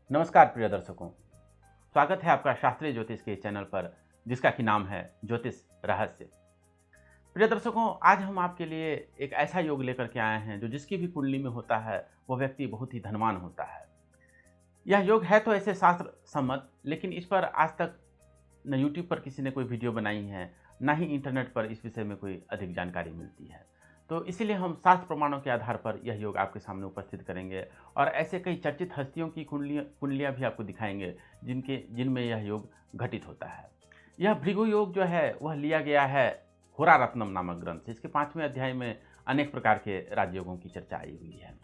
नमस्कार प्रिय दर्शकों, स्वागत है आपका शास्त्रीय ज्योतिष के चैनल पर जिसका कि नाम है ज्योतिष रहस्य। प्रिय दर्शकों, आज हम आपके लिए एक ऐसा योग लेकर के आए हैं जो जिसकी भी कुंडली में होता है वो व्यक्ति बहुत ही धनवान होता है। यह योग है तो ऐसे शास्त्र सम्मत, लेकिन इस पर आज तक न यूट्यूब पर किसी ने कोई वीडियो बनाई है, ना ही इंटरनेट पर इस विषय में कोई अधिक जानकारी मिलती है। तो इसीलिए हम शास्त्र प्रमाणों के आधार पर यह योग आपके सामने उपस्थित करेंगे और ऐसे कई चर्चित हस्तियों की कुंडलियाँ भी आपको दिखाएंगे जिनमें यह योग घटित होता है। यह भृगु योग जो है वह लिया गया है होरा रत्नम नामक ग्रंथ से। इसके 5वें अध्याय में अनेक प्रकार के राजयोगों की चर्चा आई हुई है।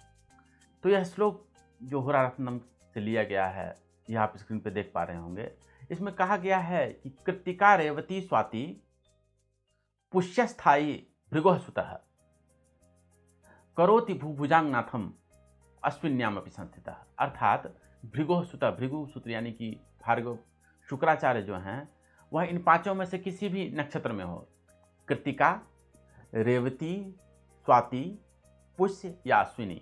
तो यह श्लोक जो होरा रत्नम से लिया गया है, यह आप स्क्रीन पर देख पा रहे होंगे। इसमें कहा गया है कि कृत्तिका रेवती स्वाति पुष्यस्थायी भृगुः सुतः करोति भूभुजांगनाथम अश्विन्याम अपि संस्थितः। अर्थात भृगुः सुतः, भृगु सूत्र यानी कि भार्गव शुक्राचार्य जो हैं वह इन पांचों में से किसी भी नक्षत्र में हो, कृत्तिका, रेवती, स्वाति, पुष्य या अश्विनी,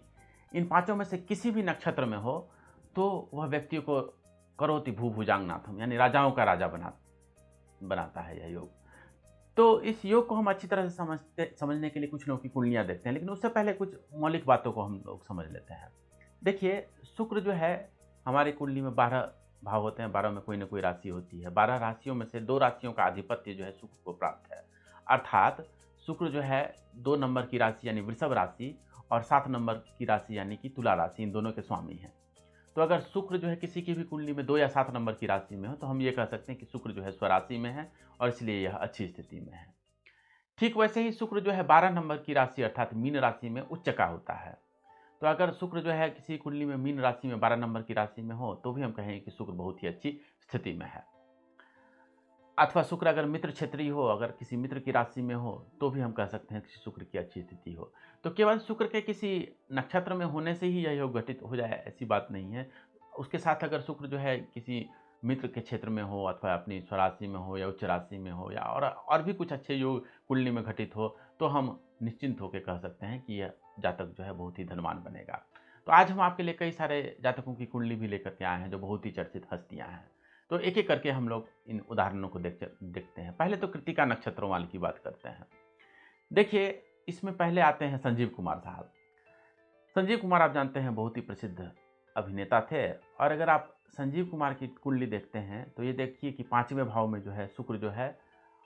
इन पांचों में से किसी भी नक्षत्र में हो तो वह व्यक्ति को करोति भूभुजांगनाथम यानी राजाओं का राजा बनाता है यह योग। तो इस योग को हम अच्छी तरह से समझने के लिए कुछ लोगों की कुंडलियाँ देखते हैं, लेकिन उससे पहले कुछ मौलिक बातों को हम लोग समझ लेते हैं। देखिए, शुक्र जो है हमारी कुंडली में 12 भाव होते हैं, 12 में कोई ना कोई राशि होती है। 12 राशियों में से 2 राशियों का आधिपत्य जो है शुक्र को प्राप्त है। अर्थात शुक्र जो है 2 नंबर की राशि यानी वृषभ राशि और 7 नंबर की राशि यानी कि तुला राशि, इन दोनों के स्वामी हैं। तो अगर शुक्र जो है किसी की भी कुंडली में 2 या 7 नंबर की राशि में हो तो हम ये कह सकते हैं कि शुक्र जो है स्वराशि में है और इसलिए यह अच्छी स्थिति में है। ठीक वैसे ही शुक्र जो है 12 नंबर की राशि अर्थात मीन राशि में उच्च का होता है। तो अगर शुक्र जो है किसी कुंडली में मीन राशि में 12 नंबर की राशि में हो तो भी हम कहेंगे कि शुक्र बहुत ही अच्छी स्थिति में है। अथवा शुक्र अगर मित्र क्षेत्रीय हो, अगर किसी मित्र की राशि में हो तो भी हम कह सकते हैं कि शुक्र की अच्छी स्थिति हो। तो केवल शुक्र के किसी नक्षत्र में होने से ही यह योग घटित हो जाए ऐसी बात नहीं है। उसके साथ अगर शुक्र जो है किसी मित्र के क्षेत्र में हो अथवा अपनी स्वराशि में हो या उच्च राशि में हो या और भी कुछ अच्छे योग कुंडली में घटित हो तो हम निश्चिंत होकर कह सकते हैं कि यह जातक जो है बहुत ही धनवान बनेगा। तो आज हम आपके लिए कई सारे जातकों की कुंडली भी लेकर के आए हैं जो बहुत ही चर्चित हस्तियां हैं। तो एक एक करके हम लोग इन उदाहरणों को देखते हैं। पहले तो कृत्तिका नक्षत्रों वाले की बात करते हैं। देखिए, इसमें पहले आते हैं संजीव कुमार साहब। संजीव कुमार आप जानते हैं बहुत ही प्रसिद्ध अभिनेता थे और अगर आप संजीव कुमार की कुंडली देखते हैं तो ये देखिए कि 5वें भाव में जो है शुक्र जो है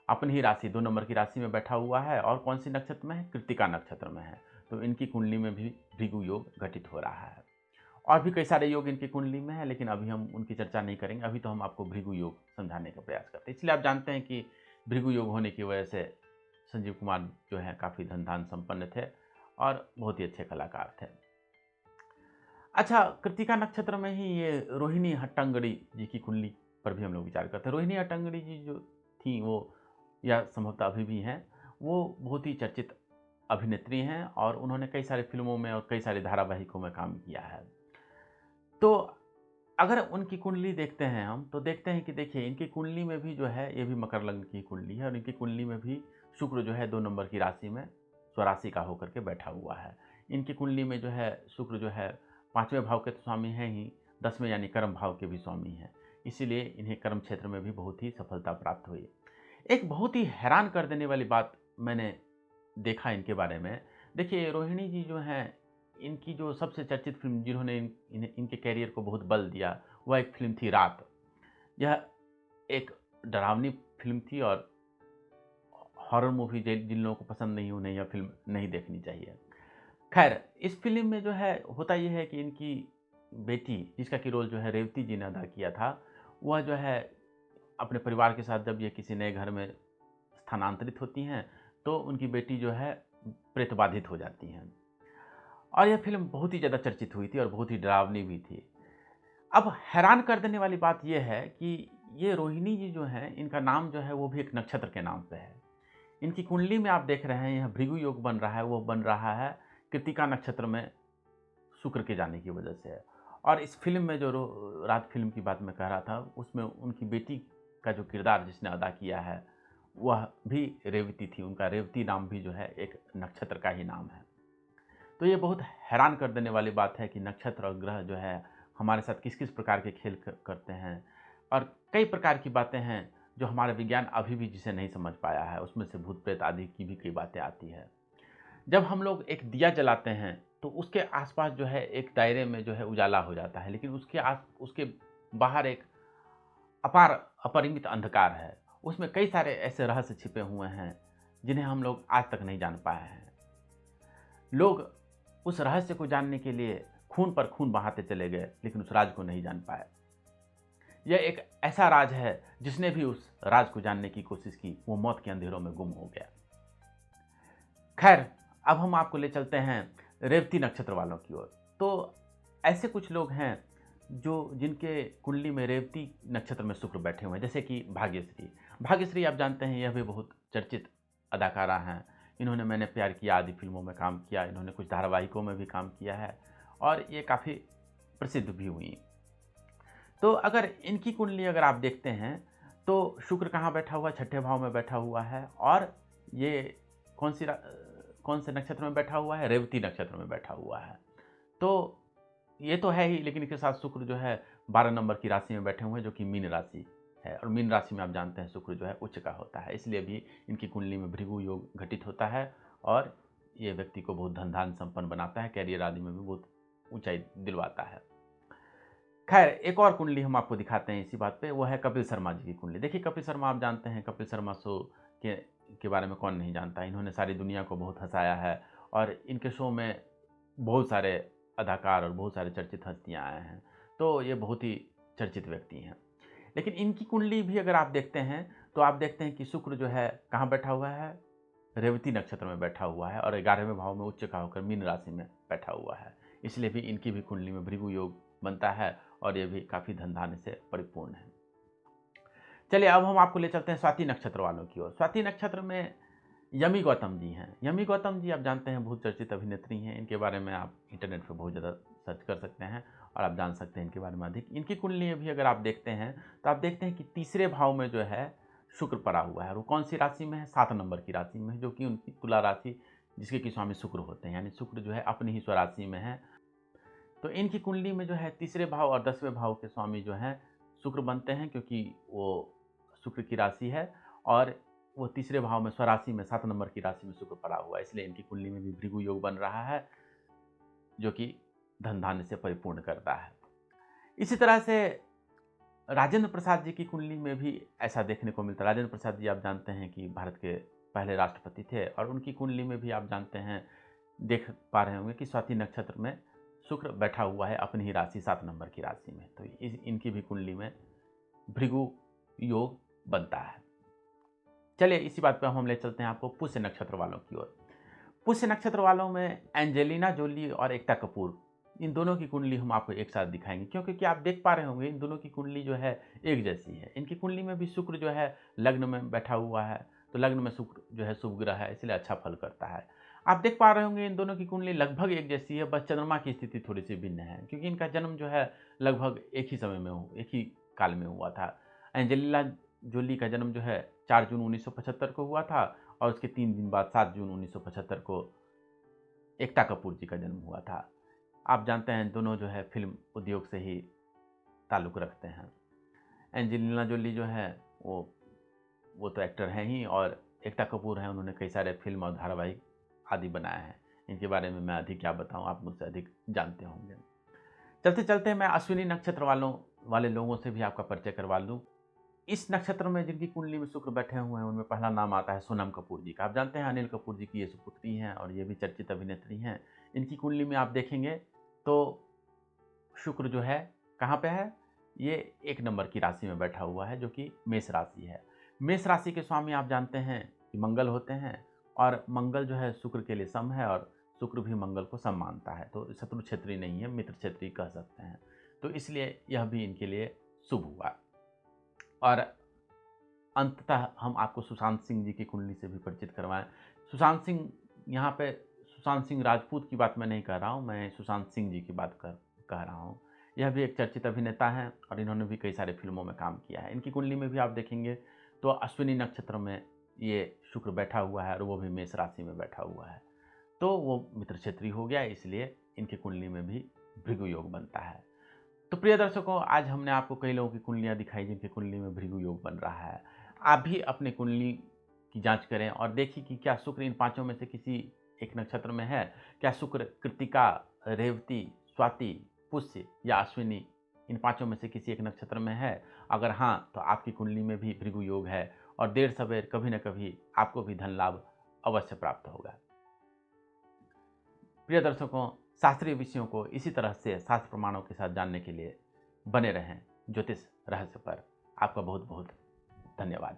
अपनी ही राशि 2 नंबर की राशि में बैठा हुआ है और कौन सी नक्षत्र में है, कृत्तिका नक्षत्र में है। तो इनकी कुंडली में भी भृगु योग घटित हो रहा है। और भी कई सारे योग इनकी कुंडली में है, लेकिन अभी हम उनकी चर्चा नहीं करेंगे। अभी तो हम आपको भृगु योग समझाने का प्रयास करते हैं। इसलिए आप जानते हैं कि भृगु योग होने की वजह से संजीव कुमार जो है काफ़ी धन धान संपन्न थे और बहुत ही अच्छे कलाकार थे। अच्छा, कृत्तिका नक्षत्र में ही ये रोहिणी हट्टंगड़ी जी की कुंडली पर भी हम लोग विचार करते हैं। रोहिणी हट्टंगड़ी जी जो थी वो, या संभवतः अभी भी हैं, वो बहुत ही चर्चित अभिनेत्री हैं और उन्होंने कई सारी फिल्मों में और कई सारे धारावाहिकों में काम किया है। तो अगर उनकी कुंडली देखते हैं हम तो देखते हैं कि देखिए इनकी कुंडली में भी जो है ये भी मकर लग्न की कुंडली है और इनकी कुंडली में भी शुक्र जो है 2 नंबर की राशि में स्वराशि का होकर के बैठा हुआ है। इनकी कुंडली में जो है शुक्र जो है 5वें भाव के तो स्वामी हैं ही, 10वें यानी कर्म भाव के भी स्वामी हैं। इसीलिए इन्हें कर्म क्षेत्र में भी बहुत ही सफलता प्राप्त हुई। एक बहुत ही हैरान कर देने वाली बात मैंने देखा इनके बारे में। देखिए, रोहिणी जी जो हैं, इनकी जो सबसे चर्चित फिल्म जिन्होंने इनके कैरियर को बहुत बल दिया वह एक फिल्म थी रात। यह एक डरावनी फिल्म थी और हॉरर मूवी जिन लोगों को पसंद नहीं उन्हें यह फिल्म नहीं देखनी चाहिए। खैर, इस फिल्म में जो है होता यह है कि इनकी बेटी, जिसका कि रोल जो है रेवती जी ने अदा किया था, वह जो है अपने परिवार के साथ जब ये किसी नए घर में स्थानांतरित होती हैं तो उनकी बेटी जो है प्रेतबाधित हो जाती हैं और यह फिल्म बहुत ही ज़्यादा चर्चित हुई थी और बहुत ही डरावनी भी थी। अब हैरान कर देने वाली बात यह है कि ये रोहिणी जी जो हैं, इनका नाम जो है वो भी एक नक्षत्र के नाम पे है। इनकी कुंडली में आप देख रहे हैं यह भृगु योग बन रहा है, वो बन रहा है कृत्तिका नक्षत्र में शुक्र के जाने की वजह से। और इस फिल्म में जो रात फिल्म की बात मैं कह रहा था उसमें उनकी बेटी का जो किरदार जिसने अदा किया है वह भी रेवती थी। उनका रेवती नाम भी जो है एक नक्षत्र का ही नाम है। तो ये बहुत हैरान कर देने वाली बात है कि नक्षत्र और ग्रह जो है हमारे साथ किस किस प्रकार के खेल करते हैं, और कई प्रकार की बातें हैं जो हमारा विज्ञान अभी भी जिसे नहीं समझ पाया है। उसमें से भूत प्रेत आदि की भी कई बातें आती है। जब हम लोग एक दिया जलाते हैं तो उसके आसपास जो है एक दायरे में जो है उजाला हो जाता है, लेकिन उसके बाहर एक अपार अपरिमित अंधकार है। उसमें कई सारे ऐसे रहस्य छिपे हुए हैं जिन्हें हम लोग आज तक नहीं जान पाए हैं। लोग उस रहस्य को जानने के लिए खून पर खून बहाते चले गए, लेकिन उस राज को नहीं जान पाए। यह एक ऐसा राज है जिसने भी उस राज को जानने की कोशिश की, वो मौत के अंधेरों में गुम हो गया। खैर, अब हम आपको ले चलते हैं रेवती नक्षत्र वालों की ओर। तो ऐसे कुछ लोग हैं जिनके कुंडली में रेवती नक्षत्र में शुक्र बैठे हुए हैं, जैसे कि भाग्यश्री। भाग्यश्री आप जानते हैं, यह भी बहुत चर्चित अदाकारा हैं। इन्होंने मैंने प्यार किया आदि फिल्मों में काम किया, इन्होंने कुछ धारावाहिकों में भी काम किया है और ये काफ़ी प्रसिद्ध भी हुई। तो अगर इनकी कुंडली अगर आप देखते हैं तो शुक्र कहाँ बैठा हुआ है? छठे भाव में बैठा हुआ है। और ये कौन से नक्षत्र में बैठा हुआ है? रेवती नक्षत्र में बैठा हुआ है। तो ये तो है ही, लेकिन इसके साथ शुक्र जो है 12 नंबर की राशि में बैठे हुए हैं, जो कि मीन राशि है। और मीन राशि में आप जानते हैं शुक्र जो है उच्च का होता है, इसलिए भी इनकी कुंडली में भृगु योग घटित होता है और ये व्यक्ति को बहुत धन धान्य संपन्न बनाता है, कैरियर आदि में भी बहुत ऊंचाई दिलवाता है। खैर, एक और कुंडली हम आपको दिखाते हैं इसी बात पे, वो है कपिल शर्मा जी की कुंडली। देखिए, कपिल शर्मा आप जानते हैं, कपिल शर्मा शो के बारे में कौन नहीं जानता। इन्होंने सारी दुनिया को बहुत हंसाया है और इनके शो में बहुत सारे अदाकार और बहुत सारे चर्चित हस्तियाँ आए हैं। तो ये बहुत ही चर्चित व्यक्ति हैं। लेकिन इनकी कुंडली भी अगर आप देखते हैं तो आप देखते हैं कि शुक्र जो है कहाँ बैठा हुआ है? रेवती नक्षत्र में बैठा हुआ है और 11वें भाव में उच्च का होकर मीन राशि में बैठा हुआ है। इसलिए भी इनकी भी कुंडली में भृगु योग बनता है और ये भी काफ़ी धन धान्य से परिपूर्ण है। चलिए, अब हम आपको ले चलते हैं स्वाति नक्षत्र वालों की ओर। स्वाति नक्षत्र में यमी गौतम जी हैं। यमी गौतम जी आप जानते हैं बहुत चर्चित अभिनेत्री हैं। इनके बारे में आप इंटरनेट पर बहुत ज़्यादा सर्च कर सकते हैं और आप जान सकते हैं इनके बारे में अधिक। इनकी कुंडली में भी अगर आप देखते हैं तो आप देखते हैं कि तीसरे भाव में जो है शुक्र पड़ा हुआ है। और वो कौन सी राशि में है? 7 नंबर की राशि में है, जो कि उनकी तुला राशि, जिसके कि स्वामी शुक्र होते हैं। यानी शुक्र जो है अपनी ही स्वराशि में है। तो इनकी कुंडली में जो है तीसरे भाव और 10वें भाव के स्वामी जो हैं शुक्र बनते हैं, क्योंकि वो शुक्र की राशि है और वो तीसरे भाव में स्वराशि में 7 नंबर की राशि में शुक्र पड़ा हुआ है। इसलिए इनकी कुंडली में भी भृगु योग बन रहा है, जो कि धन धान्य से परिपूर्ण करता है। इसी तरह से राजेंद्र प्रसाद जी की कुंडली में भी ऐसा देखने को मिलता है। राजेंद्र प्रसाद जी आप जानते हैं कि भारत के पहले राष्ट्रपति थे और उनकी कुंडली में भी आप जानते हैं, देख पा रहे होंगे कि स्वाति नक्षत्र में शुक्र बैठा हुआ है अपनी ही राशि 7 नंबर की राशि में। तो इनकी भी कुंडली में भृगु योग बनता है। चलिए, इसी बात पे हम ले चलते हैं आपको पुष्य नक्षत्र वालों की ओर। पुष्य नक्षत्र वालों में एंजेलिना जोली और एकता कपूर, इन दोनों की कुंडली हम आपको एक साथ दिखाएंगे, क्योंकि आप देख पा रहे होंगे इन दोनों की कुंडली जो है एक जैसी है। इनकी कुंडली में भी शुक्र जो है लग्न में बैठा हुआ है, तो लग्न में शुक्र जो है शुभ ग्रह है, इसलिए अच्छा फल करता है। आप देख पा रहे होंगे इन दोनों की कुंडली लगभग एक जैसी है, बस चंद्रमा की स्थिति थोड़ी सी भिन्न है, क्योंकि इनका जन्म जो है लगभग एक ही समय में एक ही काल में हुआ था। एंजेलिना जोली का जन्म जो है 4 जून 1975 को हुआ था और उसके 3 दिन बाद 7 जून 1975 को एकता कपूर जी का जन्म हुआ था। आप जानते हैं दोनों जो है फिल्म उद्योग से ही ताल्लुक़ रखते हैं। एंजेलिना जोली जो है वो तो एक्टर हैं ही, और एकता कपूर हैं, उन्होंने कई सारे फिल्म और धारावाहिक आदि बनाए हैं। इनके बारे में मैं अधिक क्या बताऊं, आप मुझसे अधिक जानते होंगे। चलते चलते मैं अश्विनी नक्षत्र वाले लोगों से भी आपका परिचय करवा लूँ। इस नक्षत्र में जिनकी कुंडली में शुक्र बैठे हुए हैं उनमें पहला नाम आता है सोनम कपूर जी का। आप जानते हैं अनिल कपूर जी की ये सुपुत्री हैं और ये भी चर्चित अभिनेत्री हैं। इनकी कुंडली में आप देखेंगे तो शुक्र जो है कहाँ पे है? ये 1 नंबर की राशि में बैठा हुआ है, जो कि मेष राशि है। मेष राशि के स्वामी आप जानते हैं कि मंगल होते हैं और मंगल जो है शुक्र के लिए सम है और शुक्र भी मंगल को सम मानता है। तो शत्रु क्षेत्री नहीं है, मित्र क्षेत्री कह सकते हैं। तो इसलिए यह भी इनके लिए शुभ हुआ। और अंततः हम आपको सुशांत सिंह जी की कुंडली से भी परिचित करवाएं। सुशांत सिंह, यहाँ पे सुशांत सिंह राजपूत की बात मैं नहीं कह रहा हूँ, मैं सुशांत सिंह जी की बात कह रहा हूँ। यह भी एक चर्चित अभिनेता हैं और इन्होंने भी कई सारे फिल्मों में काम किया है। इनकी कुंडली में भी आप देखेंगे तो अश्विनी नक्षत्र में ये शुक्र बैठा हुआ है और वो भी मेष राशि में बैठा हुआ है। तो वो मित्र क्षेत्री हो गया, इसलिए इनकी कुंडली में भी भृगु योग बनता है। तो प्रिय दर्शकों, आज हमने आपको कई लोगों की कुंडलियाँ दिखाई जिनकी कुंडली में भृगु योग बन रहा है। आप भी अपनी कुंडली की जांच करें और देखिए कि क्या शुक्र इन पांचों में से किसी एक नक्षत्र में है। क्या शुक्र कृत्तिका, रेवती, स्वाति, पुष्य या अश्विनी इन पांचों में से किसी एक नक्षत्र में है? अगर हाँ, तो आपकी कुंडली में भी भृगु योग है और देर सवेर कभी न कभी आपको भी धन लाभ अवश्य प्राप्त होगा। प्रिय दर्शकों, शास्त्रीय विषयों को इसी तरह से शास्त्र प्रमाणों के साथ जानने के लिए बने रहें ज्योतिष रहस्य पर। आपका बहुत बहुत धन्यवाद।